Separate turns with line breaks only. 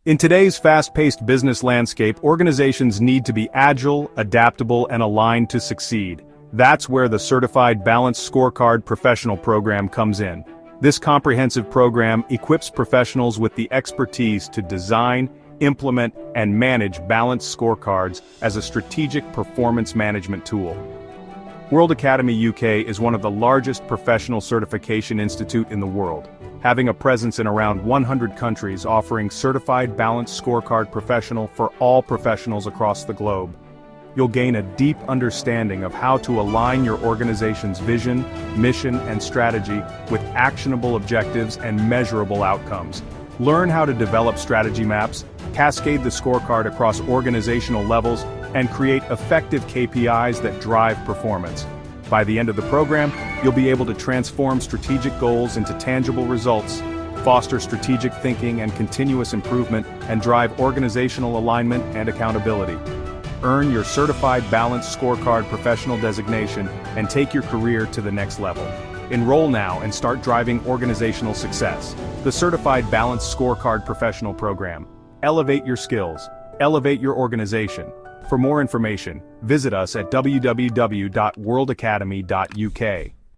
In today's fast-paced business landscape, organizations need to be agile, adaptable, and aligned to succeed. That's where the Certified Balanced Scorecard Professional Program comes in. This comprehensive program equips professionals with the expertise to design, implement, and manage balanced scorecards as a strategic performance management tool. World Academy UK is one of the largest professional certification institutes in the world, having a presence in around 100 countries offering Certified Balanced Scorecard Professional for all professionals across the globe. You'll gain a deep understanding of how to align your organization's vision, mission, and strategy with actionable objectives and measurable outcomes. Learn how to develop strategy maps, cascade the scorecard across organizational levels, and create effective KPIs that drive performance. By the end of the program, you'll be able to transform strategic goals into tangible results, foster strategic thinking and continuous improvement, and drive organizational alignment and accountability. Earn your Certified Balanced Scorecard Professional designation and take your career to the next level. Enroll now and start driving organizational success. The Certified Balanced Scorecard Professional Program. Elevate your skills. Elevate your organization. For more information, visit us at www.worldacademy.uk.